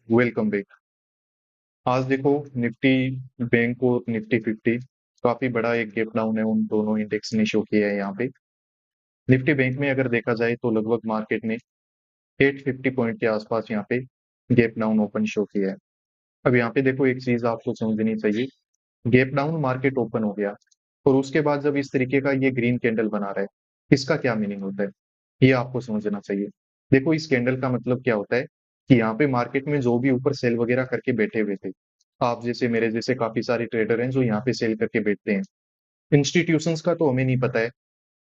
Welcome back. आज देखो, Nifty bank और निफ्टी 50 काफी बड़ा एक गैप डाउन है उन दोनों इंडेक्स ने शो किया है यहाँ पे। निफ्टी बैंक में अगर देखा जाए तो लगभग मार्केट ने 850 पॉइंट के आसपास यहाँ पे गैप डाउन ओपन शो किया है। अब यहाँ पे देखो, एक चीज आपको समझनी चाहिए। गैप डाउन मार्केट ओपन हो गया और उसके बाद जब इस तरीके का ये ग्रीन कैंडल बना रहा है, इसका क्या मीनिंग होता है, ये आपको समझना चाहिए। देखो, इस कैंडल का मतलब क्या होता है कि यहाँ पे मार्केट में जो भी ऊपर सेल वगैरह करके बैठे हुए थे, आप जैसे मेरे जैसे काफी सारे ट्रेडर हैं जो यहाँ पे सेल करके बैठते हैं। इंस्टीट्यूशंस का तो हमें नहीं पता है,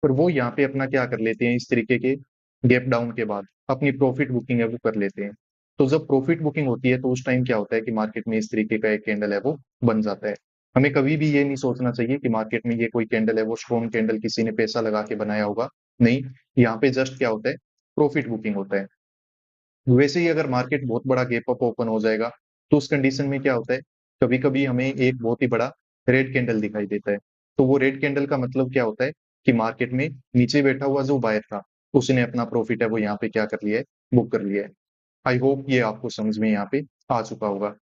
पर वो यहाँ पे अपना क्या कर लेते हैं, इस तरीके के गैप डाउन के बाद अपनी प्रॉफिट बुकिंग है वो कर लेते हैं। तो जब प्रॉफिट बुकिंग होती है तो उस टाइम क्या होता है कि मार्केट में इस तरीके का एक कैंडल है वो बन जाता है। हमें कभी भी ये नहीं सोचना चाहिए कि मार्केट में ये कोई कैंडल है वो स्ट्रॉन्ग कैंडल किसी ने पैसा लगा के बनाया होगा। नहीं, यहाँ पे जस्ट क्या होता है, प्रॉफिट बुकिंग होता है। वैसे ही अगर मार्केट बहुत बड़ा गैप अप ओपन हो जाएगा तो उस कंडीशन में क्या होता है, कभी कभी हमें एक बहुत ही बड़ा रेड कैंडल दिखाई देता है। तो वो रेड कैंडल का मतलब क्या होता है कि मार्केट में नीचे बैठा हुआ जो बायर था, उसने अपना प्रॉफिट है वो यहाँ पे क्या कर लिया है, बुक कर लिया है। आई होप ये आपको समझ में यहाँ पे आ चुका होगा।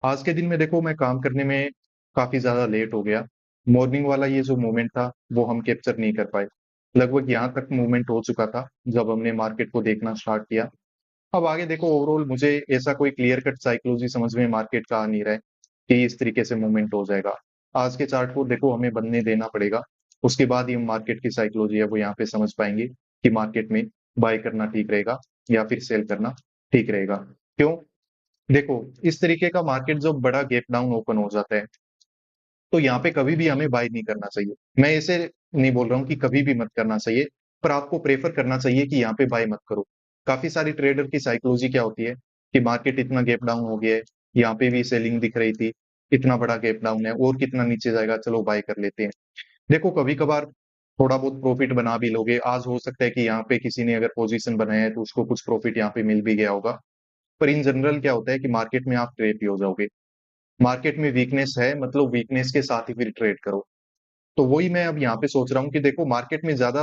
आज के दिन में देखो, मैं काम करने में काफी ज्यादा लेट हो गया। मॉर्निंग वाला ये जो मूवमेंट था वो हम कैप्चर नहीं कर पाए। लगभग यहाँ तक मूवमेंट हो चुका था जब हमने मार्केट को देखना स्टार्ट किया। अब आगे देखो, ओवरऑल मुझे ऐसा कोई क्लियर कट साइकोलॉजी समझ में मार्केट का आ नहीं रहा है कि इस तरीके से मूवमेंट हो जाएगा। आज के चार्ट को देखो हमें बनने देना पड़ेगा, उसके बाद ही हम मार्केट की साइकोलॉजी है वो यहाँ पे समझ पाएंगे कि मार्केट में बाय करना ठीक रहेगा या फिर सेल करना ठीक रहेगा। क्यों? देखो, इस तरीके का मार्केट जब बड़ा गैप डाउन ओपन हो जाता है तो यहाँ पे कभी भी हमें बाय नहीं करना चाहिए। मैं ऐसे नहीं बोल रहा हूँ कि कभी भी मत करना चाहिए, पर आपको प्रेफर करना चाहिए कि यहाँ पे बाय मत करो। काफी सारी ट्रेडर की साइकोलॉजी क्या होती है कि मार्केट इतना गैप डाउन हो गया है, यहाँ पे भी सेलिंग दिख रही थी, इतना बड़ा गैप डाउन है और कितना नीचे जाएगा, चलो बाय कर लेते हैं। देखो, कभी कभार थोड़ा बहुत प्रॉफिट बना भी लोगे। आज हो सकता है कि यहाँ पे किसी ने अगर पोजीशन बनाया है तो उसको कुछ प्रॉफिट यहाँ पे मिल भी गया होगा, पर इन जनरल क्या होता है कि मार्केट में आप ट्रेप ही हो जाओगे। मार्केट में वीकनेस है मतलब वीकनेस के साथ ही फिर ट्रेड करो। तो वही मैं अब यहाँ पे सोच रहा हूँ कि देखो, मार्केट में ज्यादा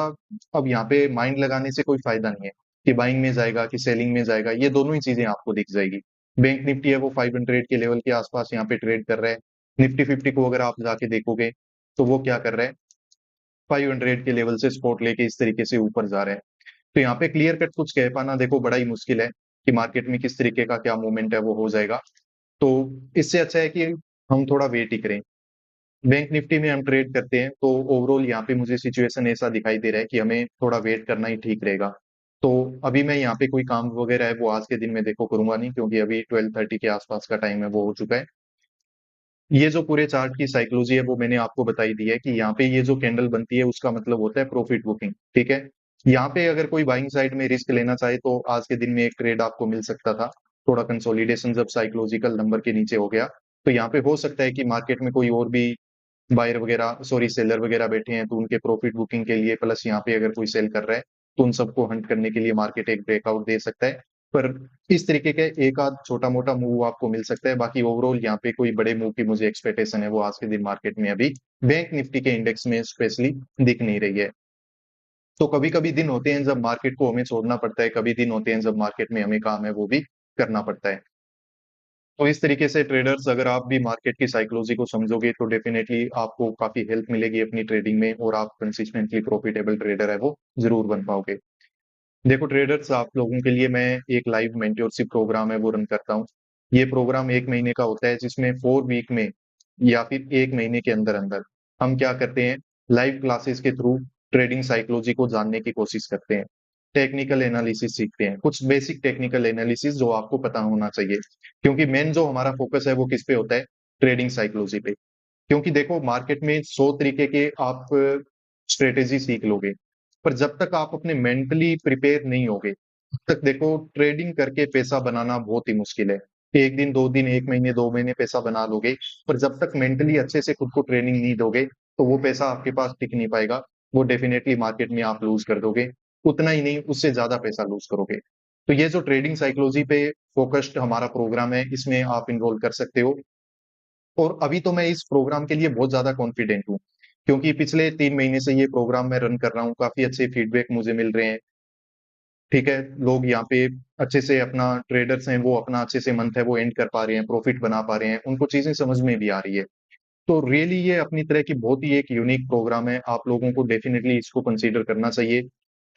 अब यहाँ पे माइंड लगाने से कोई फायदा नहीं है कि बाइंग में जाएगा कि सेलिंग में जाएगा, ये दोनों ही चीजें आपको दिख जाएगी। बैंक निफ्टी है वो 500 के लेवल के आसपास यहाँ पे ट्रेड कर रहा है। निफ्टी 50 को अगर आप जाके देखोगे तो वो क्या कर रहा है, 500 के लेवल से सपोर्ट लेके इस तरीके से ऊपर जा रहे हैं। तो यहाँ पे क्लियर कट कुछ कह पाना देखो बड़ा ही मुश्किल है कि मार्केट में किस तरीके का क्या मूवमेंट है वो हो जाएगा। तो इससे अच्छा है कि हम थोड़ा वेट ही करें। बैंक निफ्टी में हम ट्रेड करते हैं तो ओवरऑल यहाँ पे मुझे सिचुएशन ऐसा दिखाई दे रहा है कि हमें थोड़ा वेट करना ही ठीक रहेगा। तो अभी मैं यहाँ पे कोई काम वगैरह है वो आज के दिन में देखो करूंगा नहीं, क्योंकि अभी 12:30 के आसपास का टाइम है वो हो चुका है। ये जो पूरे चार्ट की साइकोलॉजी है वो मैंने आपको बताई दी है कि यहाँ पे ये जो कैंडल बनती है उसका मतलब होता है प्रॉफिट बुकिंग। ठीक है, यहाँ पे अगर कोई बाइंग साइड में रिस्क लेना चाहे तो आज के दिन में एक ट्रेड आपको मिल सकता था। थोड़ा कंसोलिडेशन जब साइकोलॉजिकल नंबर के नीचे हो गया तो यहाँ पे हो सकता है कि मार्केट में कोई और भी बायर वगैरह सॉरी सेलर वगैरह बैठे हैं तो उनके प्रॉफिट बुकिंग के लिए, प्लस यहाँ पे अगर कोई सेल कर रहा है तो उन सबको हंट करने के लिए मार्केट एक ब्रेकआउट दे सकता है। पर इस तरीके के एक आध छोटा मोटा मूव आपको मिल सकता है। बाकी ओवरऑल यहाँ पे कोई बड़े मूव की मुझे एक्सपेक्टेशन है वो आज के दिन मार्केट में अभी बैंक निफ्टी के इंडेक्स में स्पेशली दिख नहीं रही है। तो कभी कभी दिन होते हैं जब मार्केट को हमें छोड़ना पड़ता है, कभी दिन होते हैं जब मार्केट में हमें काम है वो भी करना पड़ता है। तो इस तरीके से ट्रेडर्स, अगर आप भी मार्केट की साइकोलॉजी को समझोगे तो डेफिनेटली आपको काफी हेल्प मिलेगी अपनी ट्रेडिंग में और आप कंसिस्टेंटली प्रॉफिटेबल ट्रेडर है वो जरूर बन पाओगे। देखो ट्रेडर्स, आप लोगों के लिए मैं एक लाइव मेंटरशिप प्रोग्राम है वो रन करता हूँ। ये प्रोग्राम 1 महीने का होता है जिसमें 4 वीक में या फिर 1 महीने के अंदर अंदर हम क्या करते हैं, लाइव क्लासेस के थ्रू ट्रेडिंग साइकोलॉजी को जानने की कोशिश करते हैं। टेक्निकल एनालिसिस सीखते हैं, कुछ बेसिक टेक्निकल एनालिसिस जो आपको पता होना चाहिए, क्योंकि मेन जो हमारा फोकस है वो किस पे होता है, ट्रेडिंग साइकोलॉजी पे। क्योंकि देखो, मार्केट में 100 तरीके के आप स्ट्रेटेजी सीख लोगे, पर जब तक आप अपने मेंटली प्रिपेयर नहीं होगे तब तक देखो ट्रेडिंग करके पैसा बनाना बहुत ही मुश्किल है। एक दिन, 2 दिन, 1 महीने, 2 महीने पैसा बना लोगे, पर जब तक मेंटली अच्छे से खुद को ट्रेनिंग नहीं दोगे तो वो पैसा आपके पास टिक नहीं पाएगा। वो डेफिनेटली मार्केट में आप लूज कर दोगे। उतना ही नहीं, उससे ज्यादा पैसा लूज करोगे। तो ये जो ट्रेडिंग साइकोलॉजी पे फोकस्ड हमारा प्रोग्राम है इसमें आप इनरोल कर सकते हो। और अभी तो मैं इस प्रोग्राम के लिए बहुत ज्यादा कॉन्फिडेंट हूँ, क्योंकि पिछले 3 महीने से ये प्रोग्राम मैं रन कर रहा हूँ, काफी अच्छे फीडबैक मुझे मिल रहे हैं। ठीक है, लोग यहाँ पे अच्छे से अपना ट्रेडर्स हैं वो अपना अच्छे से मंथ है वो एंड कर पा रहे हैं, प्रॉफिट बना पा रहे हैं, उनको चीजें समझ में भी आ रही है। तो रियली ये अपनी तरह की बहुत ही एक यूनिक प्रोग्राम है, आप लोगों को डेफिनेटली इसको कंसीडर करना चाहिए।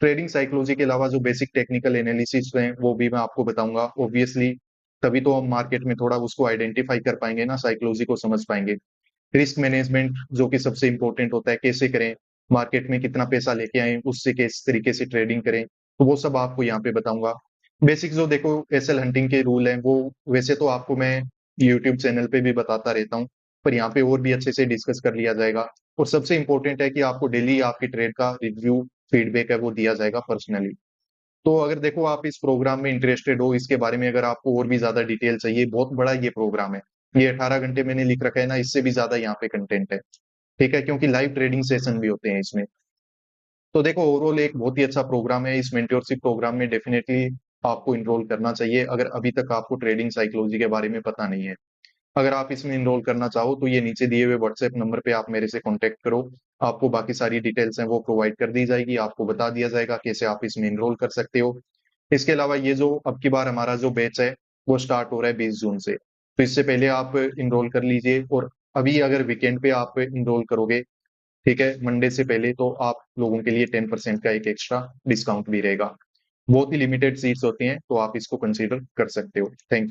ट्रेडिंग साइकोलॉजी के अलावा जो बेसिक टेक्निकल एनालिसिस हैं वो भी मैं आपको बताऊंगा ऑब्वियसली, तभी तो हम मार्केट में थोड़ा उसको आइडेंटिफाई कर पाएंगे ना, साइकोलॉजी को समझ पाएंगे। रिस्क मैनेजमेंट जो कि सबसे इंपॉर्टेंट होता है, कैसे करें, मार्केट में कितना पैसा लेके आए उससे किस तरीके से ट्रेडिंग करें, तो वो सब आपको यहाँ पे बताऊंगा। बेसिक जो देखो एसएल हंटिंग के रूल हैं वो वैसे तो आपको मैं यूट्यूब चैनल पे भी बताता रहता हूँ, पर यहाँ पे और भी अच्छे से डिस्कस कर लिया जाएगा। और सबसे इंपॉर्टेंट है कि आपको डेली आपकी ट्रेड का रिव्यू फीडबैक है वो दिया जाएगा पर्सनली। तो अगर देखो आप इस प्रोग्राम में इंटरेस्टेड हो, इसके बारे में अगर आपको और भी ज्यादा डिटेल चाहिए, बहुत बड़ा ये प्रोग्राम है, ये 18 घंटे मैंने लिख रखा है ना, इससे भी ज्यादा यहाँ पे कंटेंट है। ठीक है, क्योंकि लाइव ट्रेडिंग सेशन भी होते हैं इसमें। तो देखो ओवरऑल एक बहुत ही अच्छा प्रोग्राम है, इस मेंटरशिप प्रोग्राम में डेफिनेटली आपको इनरोल करना चाहिए अगर अभी तक आपको ट्रेडिंग साइकोलॉजी के बारे में पता नहीं है। अगर आप इसमें इनरोल करना चाहो तो ये नीचे दिए हुए व्हाट्सएप नंबर पे आप मेरे से कांटेक्ट करो, आपको बाकी सारी डिटेल्स हैं वो प्रोवाइड कर दी जाएगी, आपको बता दिया जाएगा कैसे आप इसमें इनरोल कर सकते हो। इसके अलावा ये जो अब की बार हमारा जो बैच है वो स्टार्ट हो रहा है 20 जून से, तो इससे पहले आप इनरोल कर लीजिए। और अभी अगर वीकेंड पे आप इनरोल करोगे, ठीक है, मंडे से पहले, तो आप लोगों के लिए 10% का एक एक्स्ट्रा डिस्काउंट भी रहेगा। बहुत ही लिमिटेड सीट्स होती हैं, तो आप इसको कंसीडर कर सकते हो। Thank you.